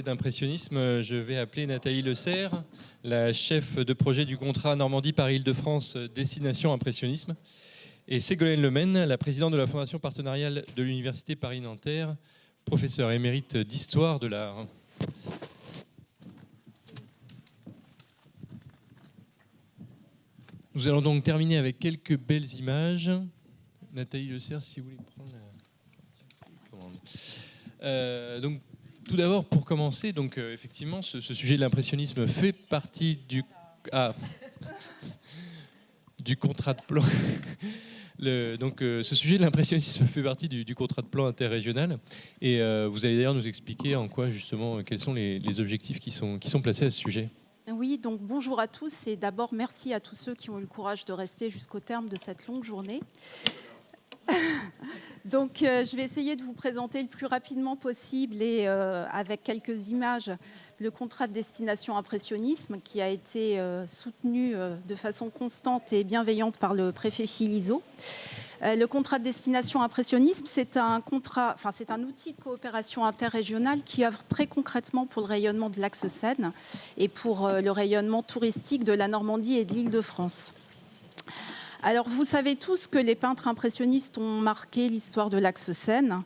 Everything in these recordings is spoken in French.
d'impressionnisme, je vais appeler Nathalie Le Serre, la chef de projet du contrat Normandie-Paris-Île-de-France Destination Impressionnisme, et Ségolène Lemaine, la présidente de la Fondation partenariale de l'Université Paris-Nanterre, professeure émérite d'histoire de l'art. Nous allons donc terminer avec quelques belles images. Nathalie Le Serre, si vous voulez prendre la... donc, tout d'abord, pour commencer, donc, effectivement, ce sujet de l'impressionnisme fait partie du contrat de plan. Ce sujet de l'impressionnisme fait partie du contrat de plan interrégional. Et vous allez d'ailleurs nous expliquer en quoi, justement, quels sont les objectifs qui sont placés à ce sujet. Oui, donc bonjour à tous et d'abord merci à tous ceux qui ont eu le courage de rester jusqu'au terme de cette longue journée. Donc je vais essayer de vous présenter le plus rapidement possible et avec quelques images le contrat de destination impressionnisme qui a été soutenu de façon constante et bienveillante par le préfet Philiseau. Le contrat de destination impressionnisme, c'est un outil de coopération interrégionale qui œuvre très concrètement pour le rayonnement de l'axe Seine et pour le rayonnement touristique de la Normandie et de l'Île-de-France. Alors, vous savez tous que les peintres impressionnistes ont marqué l'histoire de l'axe Seine.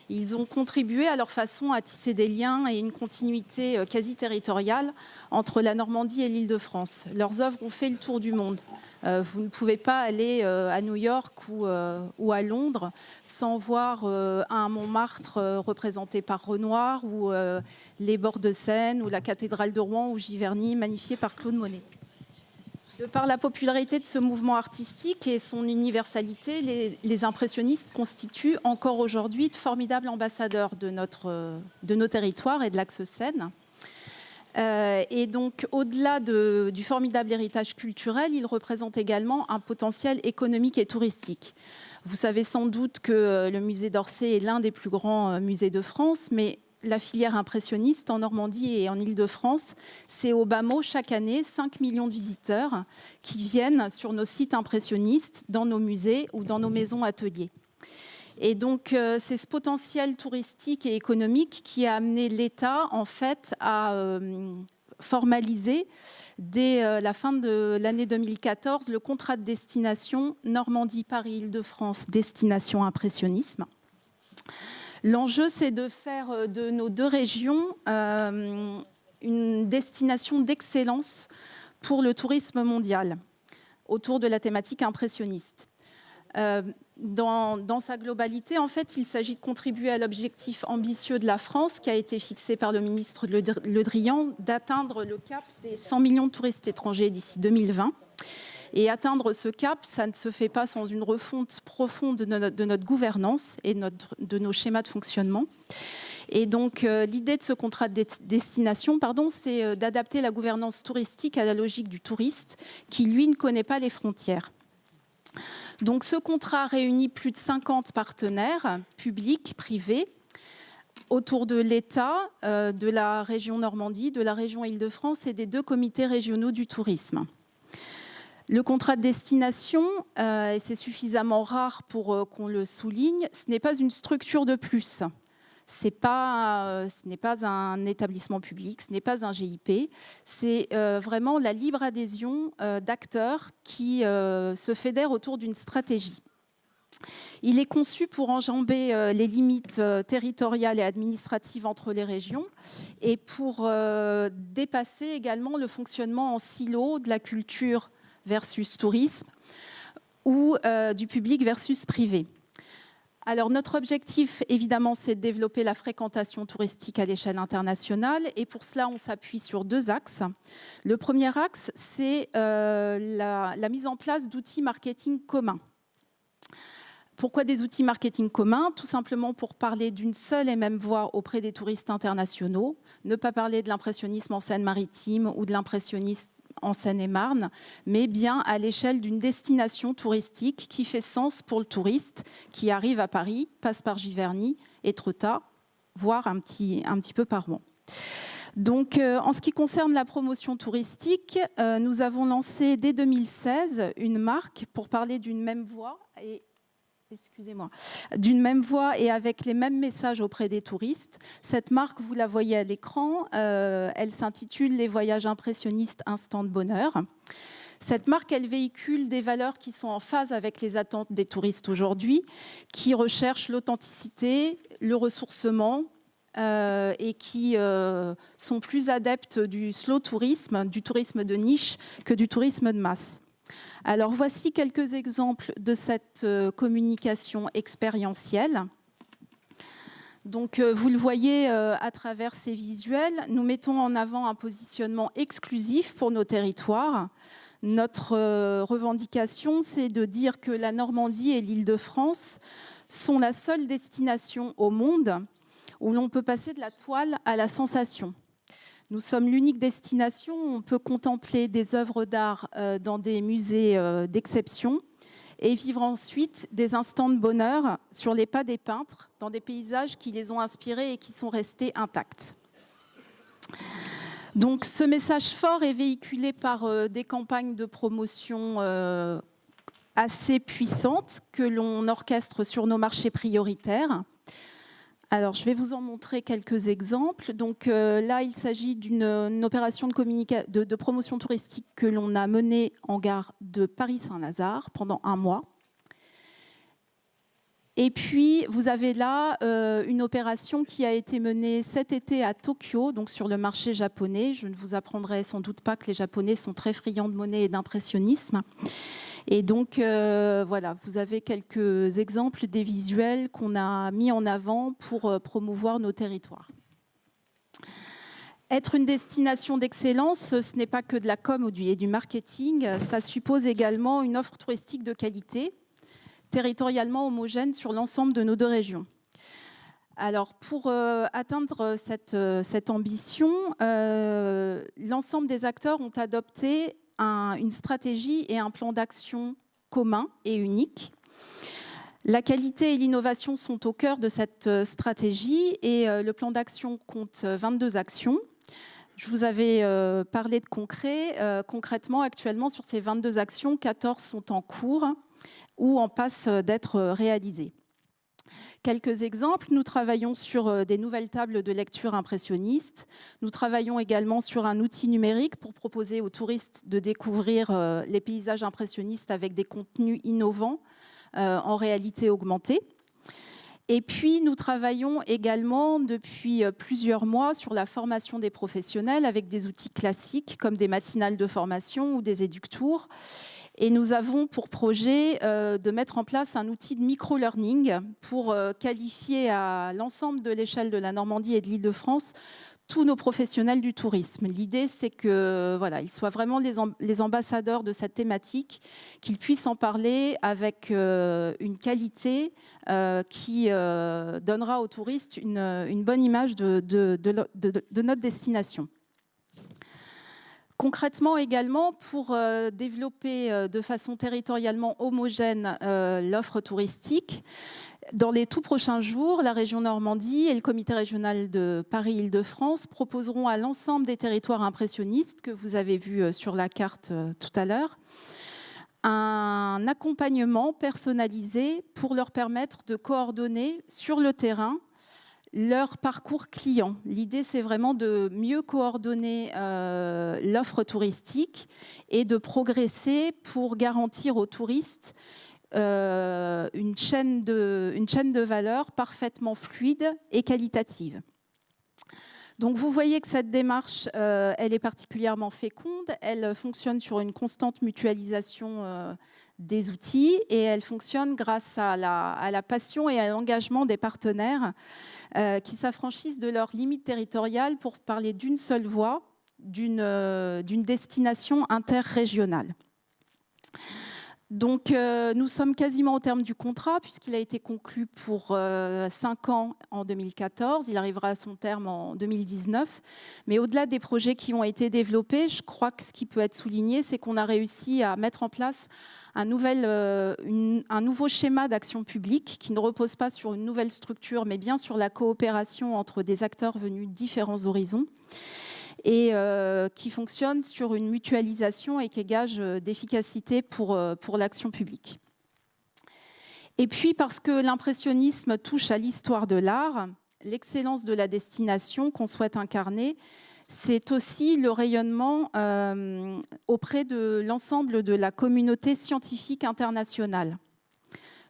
Ils ont contribué à leur façon à tisser des liens et une continuité quasi territoriale entre la Normandie et l'Île-de-France. Leurs œuvres ont fait le tour du monde. Vous ne pouvez pas aller à New York ou à Londres sans voir un Montmartre représenté par Renoir ou les bords de Seine ou la cathédrale de Rouen ou Giverny magnifiée par Claude Monet. De par la popularité de ce mouvement artistique et son universalité, les impressionnistes constituent encore aujourd'hui de formidables ambassadeurs de nos territoires et de l'axe Seine. Et donc, au-delà du formidable héritage culturel, ils représentent également un potentiel économique et touristique. Vous savez sans doute que le musée d'Orsay est l'un des plus grands musées de France, mais la filière impressionniste en Normandie et en Île-de-France, c'est au bas mot chaque année 5 millions de visiteurs qui viennent sur nos sites impressionnistes, dans nos musées ou dans nos maisons ateliers. Et donc, c'est ce potentiel touristique et économique qui a amené l'État, en fait, à formaliser, dès la fin de l'année 2014, le contrat de destination Normandie-Paris-Île-de-France Destination Impressionnisme. L'enjeu, c'est de faire de nos deux régions une destination d'excellence pour le tourisme mondial, autour de la thématique impressionniste. Dans sa globalité, en fait, il s'agit de contribuer à l'objectif ambitieux de la France, qui a été fixé par le ministre Le Drian, d'atteindre le cap des 100 millions de touristes étrangers d'ici 2020. Et atteindre ce cap, ça ne se fait pas sans une refonte profonde de notre gouvernance et de nos schémas de fonctionnement. Et donc, l'idée de ce contrat de destination, c'est d'adapter la gouvernance touristique à la logique du touriste, qui, lui, ne connaît pas les frontières. Donc, ce contrat réunit plus de 50 partenaires, publics, privés, autour de l'État, de la région Normandie, de la région Île-de-France et des 2 comités régionaux du tourisme. Le contrat de destination, et c'est suffisamment rare pour qu'on le souligne, ce n'est pas une structure de plus. Ce n'est pas un établissement public, ce n'est pas un GIP. C'est vraiment la libre adhésion d'acteurs qui se fédèrent autour d'une stratégie. Il est conçu pour enjamber les limites territoriales et administratives entre les régions et pour dépasser également le fonctionnement en silo de la culture versus tourisme ou du public versus privé. Alors notre objectif, évidemment, c'est de développer la fréquentation touristique à l'échelle internationale et pour cela, on s'appuie sur 2 axes. Le premier axe, c'est la mise en place d'outils marketing communs. Pourquoi des outils marketing communs? Tout simplement pour parler d'une seule et même voix auprès des touristes internationaux, ne pas parler de l'impressionnisme en Seine-Maritime ou de l'impressionnisme en Seine-et-Marne, mais bien à l'échelle d'une destination touristique qui fait sens pour le touriste qui arrive à Paris, passe par Giverny, Étretat, voire un petit peu par Rouen. Donc, en ce qui concerne la promotion touristique, nous avons lancé dès 2016 une marque pour parler d'une même voix et excusez-moi, d'une même voix et avec les mêmes messages auprès des touristes. Cette marque, vous la voyez à l'écran, elle s'intitule « Les voyages impressionnistes instant de bonheur ». Cette marque, elle véhicule des valeurs qui sont en phase avec les attentes des touristes aujourd'hui, qui recherchent l'authenticité, le ressourcement et qui sont plus adeptes du slow tourisme, du tourisme de niche, que du tourisme de masse. Alors voici quelques exemples de cette communication expérientielle. Donc vous le voyez à travers ces visuels, nous mettons en avant un positionnement exclusif pour nos territoires. Notre revendication, c'est de dire que la Normandie et l'Île-de-France sont la seule destination au monde où l'on peut passer de la toile à la sensation. Nous sommes l'unique destination où on peut contempler des œuvres d'art dans des musées d'exception et vivre ensuite des instants de bonheur sur les pas des peintres dans des paysages qui les ont inspirés et qui sont restés intacts. Donc ce message fort est véhiculé par des campagnes de promotion assez puissantes que l'on orchestre sur nos marchés prioritaires. Alors, je vais vous en montrer quelques exemples. Donc là, il s'agit d'une opération de promotion touristique que l'on a menée en gare de Paris-Saint-Lazare pendant 1 mois. Et puis, vous avez là une opération qui a été menée cet été à Tokyo, donc sur le marché japonais. Je ne vous apprendrai sans doute pas que les Japonais sont très friands de monnaie et d'impressionnisme. Et donc, voilà, vous avez quelques exemples des visuels qu'on a mis en avant pour promouvoir nos territoires. Être une destination d'excellence, ce n'est pas que de la com et du marketing, ça suppose également une offre touristique de qualité, territorialement homogène sur l'ensemble de nos 2 régions. Alors, pour atteindre cette ambition, l'ensemble des acteurs ont adopté une stratégie et un plan d'action commun et unique. La qualité et l'innovation sont au cœur de cette stratégie et le plan d'action compte 22 actions. Je vous avais parlé de concret. Concrètement, actuellement, sur ces 22 actions, 14 sont en cours ou en passe d'être réalisées. Quelques exemples, nous travaillons sur des nouvelles tables de lecture impressionnistes. Nous travaillons également sur un outil numérique pour proposer aux touristes de découvrir les paysages impressionnistes avec des contenus innovants en réalité augmentée. Et puis, nous travaillons également depuis plusieurs mois sur la formation des professionnels avec des outils classiques comme des matinales de formation ou des éductours. Et nous avons pour projet de mettre en place un outil de micro-learning pour qualifier à l'ensemble de l'échelle de la Normandie et de l'Île-de-France tous nos professionnels du tourisme. L'idée, c'est que voilà, ils soient vraiment les ambassadeurs de cette thématique, qu'ils puissent en parler avec une qualité qui donnera aux touristes une bonne image de notre destination. Concrètement également, pour développer de façon territorialement homogène l'offre touristique, dans les tout prochains jours, la région Normandie et le comité régional de Paris-Île-de-France proposeront à l'ensemble des territoires impressionnistes que vous avez vus sur la carte tout à l'heure un accompagnement personnalisé pour leur permettre de coordonner sur le terrain leur parcours client. L'idée, c'est vraiment de mieux coordonner l'offre touristique et de progresser pour garantir aux touristes une chaîne de valeur parfaitement fluide et qualitative. Donc vous voyez que cette démarche, elle est particulièrement féconde. Elle fonctionne sur une constante mutualisation des outils et elle fonctionne grâce à la passion et à l'engagement des partenaires qui s'affranchissent de leurs limites territoriales pour parler d'une seule voix, d'une destination interrégionale. Donc nous sommes quasiment au terme du contrat puisqu'il a été conclu pour 5 ans en 2014. Il arrivera à son terme en 2019. Mais au-delà des projets qui ont été développés, je crois que ce qui peut être souligné, c'est qu'on a réussi à mettre en place un nouveau schéma d'action publique qui ne repose pas sur une nouvelle structure, mais bien sur la coopération entre des acteurs venus de différents horizons et qui fonctionne sur une mutualisation et qui est gage d'efficacité pour l'action publique. Et puis parce que l'impressionnisme touche à l'histoire de l'art, l'excellence de la destination qu'on souhaite incarner, c'est aussi le rayonnement auprès de l'ensemble de la communauté scientifique internationale.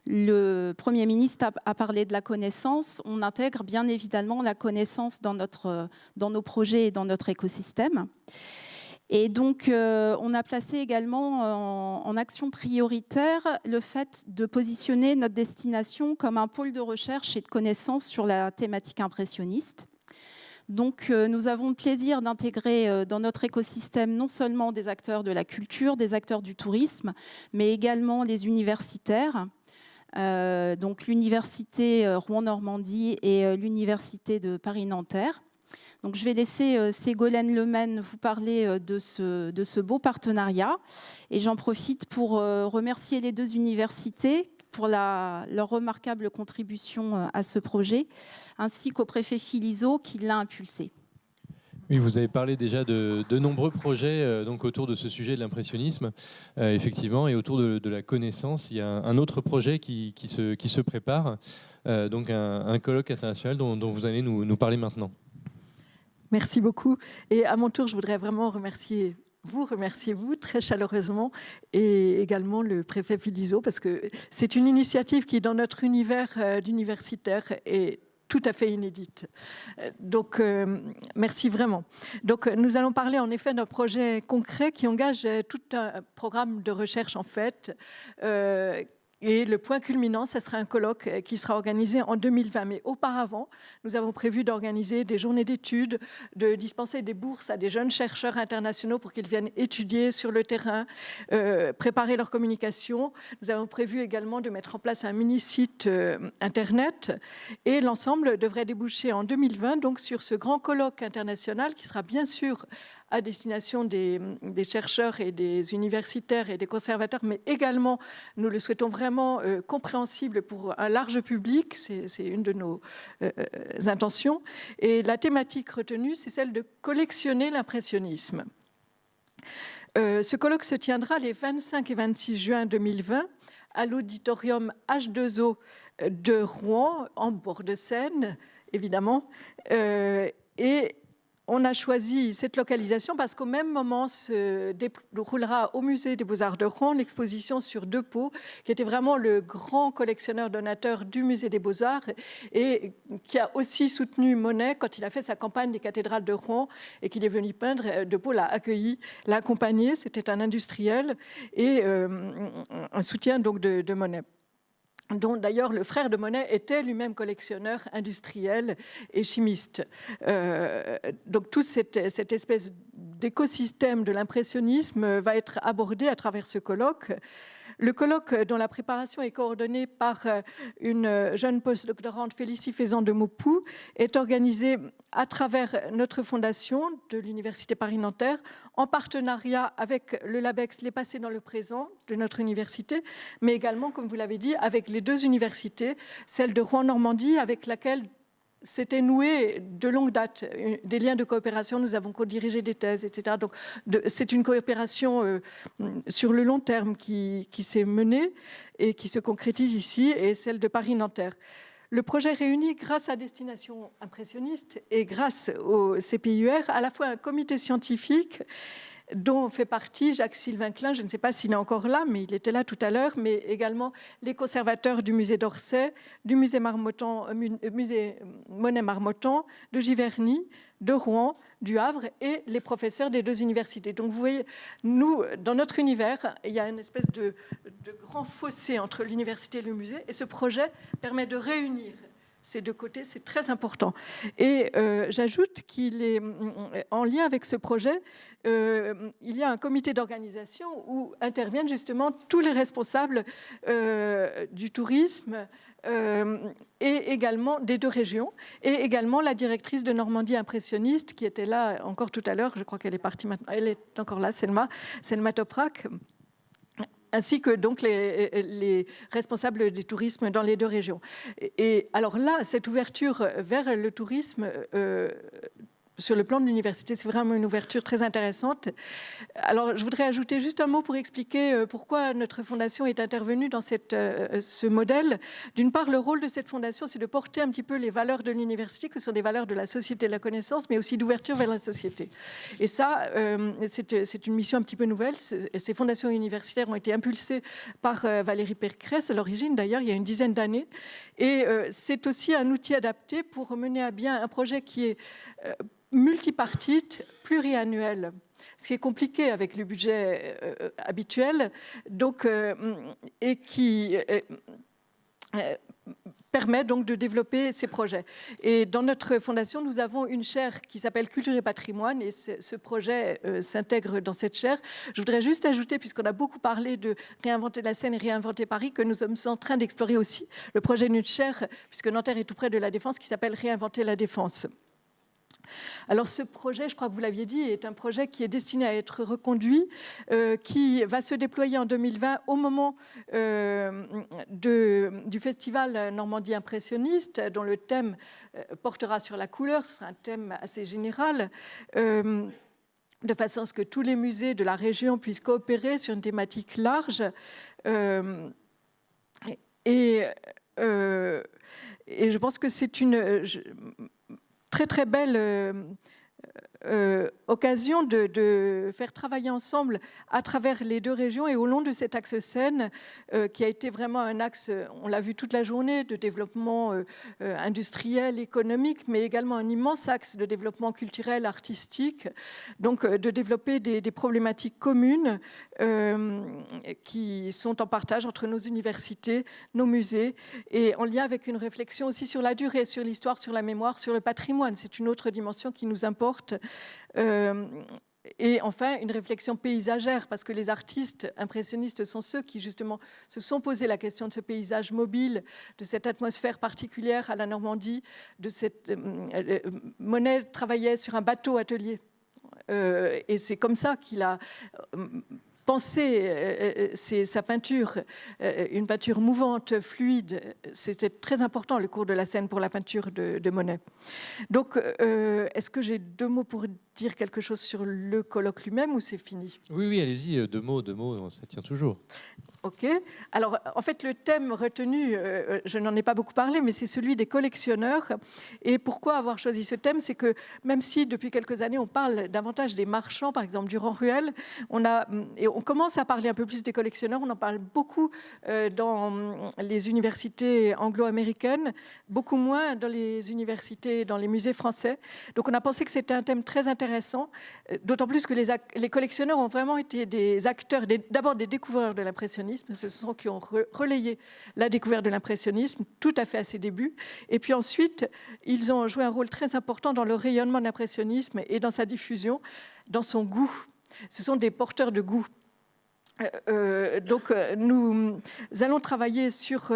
Le Premier ministre a parlé de la connaissance. On intègre bien évidemment la connaissance dans nos projets et dans notre écosystème. Et donc, on a placé également en action prioritaire le fait de positionner notre destination comme un pôle de recherche et de connaissance sur la thématique impressionniste. Donc, nous avons le plaisir d'intégrer dans notre écosystème non seulement des acteurs de la culture, des acteurs du tourisme, mais également les universitaires. Donc, l'université Rouen-Normandie et l'université de Paris-Nanterre. Donc, je vais laisser Ségolène Lemaine vous parler de ce beau partenariat. Et j'en profite pour remercier les deux universités pour leur remarquable contribution à ce projet, ainsi qu'au préfet Philizot qui l'a impulsé. Oui, vous avez parlé déjà de nombreux projets donc autour de ce sujet de l'impressionnisme, effectivement, et autour de la connaissance. Il y a un autre projet qui se prépare, donc un colloque international dont vous allez nous parler maintenant. Merci beaucoup. Et à mon tour, je voudrais vraiment remercier vous très chaleureusement et également le préfet Philizot parce que c'est une initiative qui, dans notre univers d'universitaire, est tout à fait inédite. Donc, merci vraiment. Donc, nous allons parler en effet d'un projet concret qui engage tout un programme de recherche en fait. Et le point culminant, ce sera un colloque qui sera organisé en 2020. Mais auparavant, nous avons prévu d'organiser des journées d'études, de dispenser des bourses à des jeunes chercheurs internationaux pour qu'ils viennent étudier sur le terrain, préparer leur communication. Nous avons prévu également de mettre en place un mini-site Internet. Et l'ensemble devrait déboucher en 2020 donc, sur ce grand colloque international qui sera bien sûr à destination des chercheurs et des universitaires et des conservateurs, mais également, nous le souhaitons vraiment compréhensible pour un large public, c'est une de nos intentions. Et la thématique retenue, c'est celle de collectionner l'impressionnisme. Ce colloque se tiendra les 25 et 26 juin 2020 à l'auditorium H2O de Rouen, en bord de Seine, évidemment, et on a choisi cette localisation parce qu'au même moment se déroulera au Musée des Beaux-Arts de Rouen l'exposition sur De Pau, qui était vraiment le grand collectionneur donateur du Musée des Beaux-Arts et qui a aussi soutenu Monet quand il a fait sa campagne des cathédrales de Rouen et qu'il est venu peindre. De Pau l'a accueilli, l'a accompagné, c'était un industriel et un soutien donc de Monet, dont d'ailleurs le frère de Monet était lui-même collectionneur industriel et chimiste. Donc toute cette espèce d'écosystème de l'impressionnisme va être abordé à travers ce colloque. Le colloque, dont la préparation est coordonnée par une jeune postdoctorante, Félicie Faisan de Maupoux, est organisé à travers notre fondation de l'Université Paris-Nanterre, en partenariat avec le LABEX Les Passés dans le Présent de notre université, mais également, comme vous l'avez dit, avec les deux universités, celle de Rouen-Normandie, avec laquelle c'était noué de longue date, des liens de coopération, nous avons co-dirigé des thèses, etc. Donc c'est une coopération sur le long terme qui s'est menée et qui se concrétise ici, et celle de Paris-Nanterre. Le projet réunit, grâce à Destination Impressionniste et grâce au CPIUR, à la fois un comité scientifique dont fait partie Jacques-Sylvain Klein, je ne sais pas s'il est encore là, mais il était là tout à l'heure, mais également les conservateurs du musée d'Orsay, du musée Monet-Marmottan, de Giverny, de Rouen, du Havre et les professeurs des deux universités. Donc vous voyez, nous, dans notre univers, il y a une espèce de grand fossé entre l'université et le musée, et ce projet permet de réunir ces deux côtés, c'est très important. Et j'ajoute qu'il est en lien avec ce projet, il y a un comité d'organisation où interviennent justement tous les responsables du tourisme et également des deux régions, et également la directrice de Normandie Impressionniste qui était là encore tout à l'heure, je crois qu'elle est partie maintenant, elle est encore là, Selma Toprak, ainsi que donc les responsables du tourisme dans les deux régions. Et alors là, cette ouverture vers le tourisme sur le plan de l'université, c'est vraiment une ouverture très intéressante. Alors, je voudrais ajouter juste un mot pour expliquer pourquoi notre fondation est intervenue dans ce modèle. D'une part, le rôle de cette fondation, c'est de porter un petit peu les valeurs de l'université, que sont des valeurs de la société de la connaissance, mais aussi d'ouverture vers la société. Et ça, c'est une mission un petit peu nouvelle. Ces fondations universitaires ont été impulsées par Valérie Pécresse, à l'origine d'ailleurs, il y a une dizaine d'années. Et c'est aussi un outil adapté pour mener à bien un projet qui est multipartite, pluriannuel, ce qui est compliqué avec le budget habituel, donc, et qui permet donc de développer ces projets. Et dans notre fondation, nous avons une chaire qui s'appelle Culture et Patrimoine, et ce projet s'intègre dans cette chaire. Je voudrais juste ajouter, puisqu'on a beaucoup parlé de réinventer la Seine et réinventer Paris, que nous sommes en train d'explorer aussi le projet d'une chaire, puisque Nanterre est tout près de la Défense, qui s'appelle Réinventer la Défense. Alors ce projet, je crois que vous l'aviez dit, est un projet qui est destiné à être reconduit, qui va se déployer en 2020 au moment du festival Normandie impressionniste, dont le thème portera sur la couleur. Ce sera un thème assez général, de façon à ce que tous les musées de la région puissent coopérer sur une thématique large. Et je pense que c'est une très très belle occasion de faire travailler ensemble à travers les deux régions et au long de cet axe Seine, qui a été vraiment un axe, on l'a vu toute la journée, de développement industriel, économique, mais également un immense axe de développement culturel, artistique, donc de développer des problématiques communes qui sont en partage entre nos universités, nos musées, et en lien avec une réflexion aussi sur la durée, sur l'histoire, sur la mémoire, sur le patrimoine. C'est une autre dimension qui nous importe. Et enfin, une réflexion paysagère, parce que les artistes impressionnistes sont ceux qui, justement, se sont posé la question de ce paysage mobile, de cette atmosphère particulière à la Normandie, de cette... Monet travaillait sur un bateau-atelier. Et c'est comme ça qu'il a penser sa peinture, une peinture mouvante, fluide. C'était très important, le cours de la Seine, pour la peinture de Monet. Donc, est-ce que j'ai 2 mots pour dire quelque chose sur le colloque lui-même ou c'est fini? Oui, allez-y, 2 mots, ça tient toujours. Ok. Alors, en fait, le thème retenu, je n'en ai pas beaucoup parlé, mais c'est celui des collectionneurs. Et pourquoi avoir choisi ce thème? C'est que même si depuis quelques années, on parle davantage des marchands, par exemple Durand-Ruel, on commence à parler un peu plus des collectionneurs. On en parle beaucoup dans les universités anglo-américaines, beaucoup moins dans les universités, dans les musées français. Donc, on a pensé que c'était un thème très intéressant, d'autant plus que les collectionneurs ont vraiment été des acteurs, d'abord des découvreurs de l'impressionnisme. Ce sont ceux qui ont relayé la découverte de l'impressionnisme tout à fait à ses débuts. Et puis ensuite, ils ont joué un rôle très important dans le rayonnement de l'impressionnisme et dans sa diffusion, dans son goût. Ce sont des porteurs de goût. Donc, nous allons travailler sur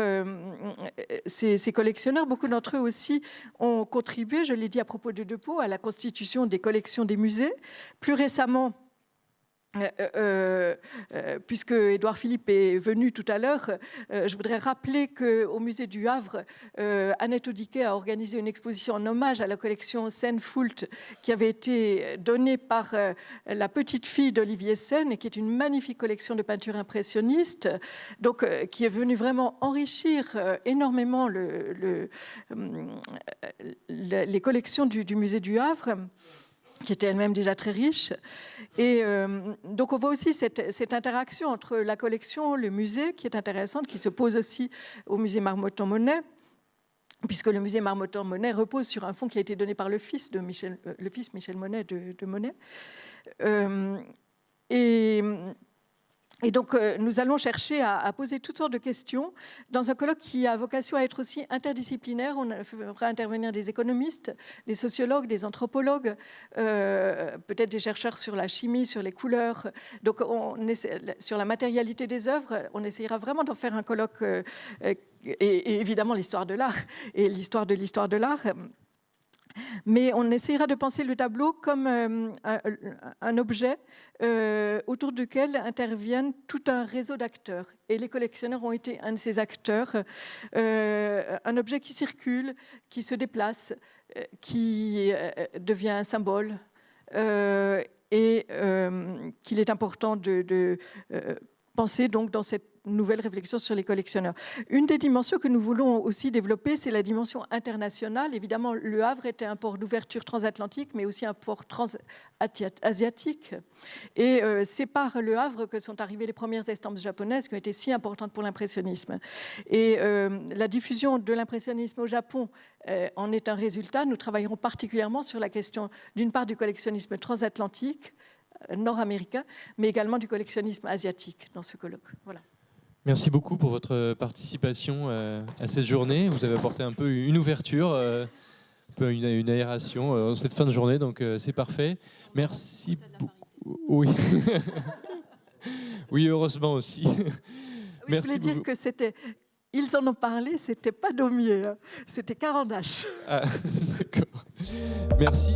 ces collectionneurs. Beaucoup d'entre eux aussi ont contribué, je l'ai dit à propos de Depot, à la constitution des collections des musées. Plus récemment, puisque Édouard Philippe est venu tout à l'heure, je voudrais rappeler qu'au musée du Havre, Annette Audiquet a organisé une exposition en hommage à la collection Seine-Foult qui avait été donnée par la petite fille d'Olivier Seine et qui est une magnifique collection de peinture impressionniste, donc qui est venue vraiment enrichir énormément les collections du musée du Havre, qui était elle-même déjà très riche. Et donc on voit aussi cette interaction entre la collection, le musée, qui est intéressante, qui se pose aussi au musée Marmottan-Monet, puisque le musée Marmottan-Monet repose sur un fonds qui a été donné par le fils Michel Monet de Monet. Et donc, nous allons chercher à poser toutes sortes de questions dans un colloque qui a vocation à être aussi interdisciplinaire. On fera intervenir des économistes, des sociologues, des anthropologues, peut-être des chercheurs sur la chimie, sur les couleurs. Donc, sur la matérialité des œuvres, on essayera vraiment d'en faire un colloque, et évidemment l'histoire de l'art et l'histoire de l'art. Mais on essaiera de penser le tableau comme un objet autour duquel interviennent tout un réseau d'acteurs. Et les collectionneurs ont été un de ces acteurs. Un objet qui circule, qui se déplace, qui devient un symbole. Et qu'il est important de penser donc dans cette nouvelle réflexion sur les collectionneurs. Une des dimensions que nous voulons aussi développer, c'est la dimension internationale. Évidemment, Le Havre était un port d'ouverture transatlantique, mais aussi un port transasiatique. Et c'est par Le Havre que sont arrivées les premières estampes japonaises qui ont été si importantes pour l'impressionnisme. Et la diffusion de l'impressionnisme au Japon en est un résultat. Nous travaillerons particulièrement sur la question, d'une part, du collectionnisme transatlantique, nord-américain, mais également du collectionnisme asiatique dans ce colloque. Voilà. Merci beaucoup pour votre participation à cette journée. Vous avez apporté un peu une ouverture, un peu une aération en cette fin de journée, donc c'est parfait. Merci beaucoup. Oui. Oui, heureusement aussi. Oui, Merci je voulais dire beaucoup. que c'était... Ils en ont parlé, c'était pas Daumier, hein, c'était Carandache. Ah, d'accord. Merci.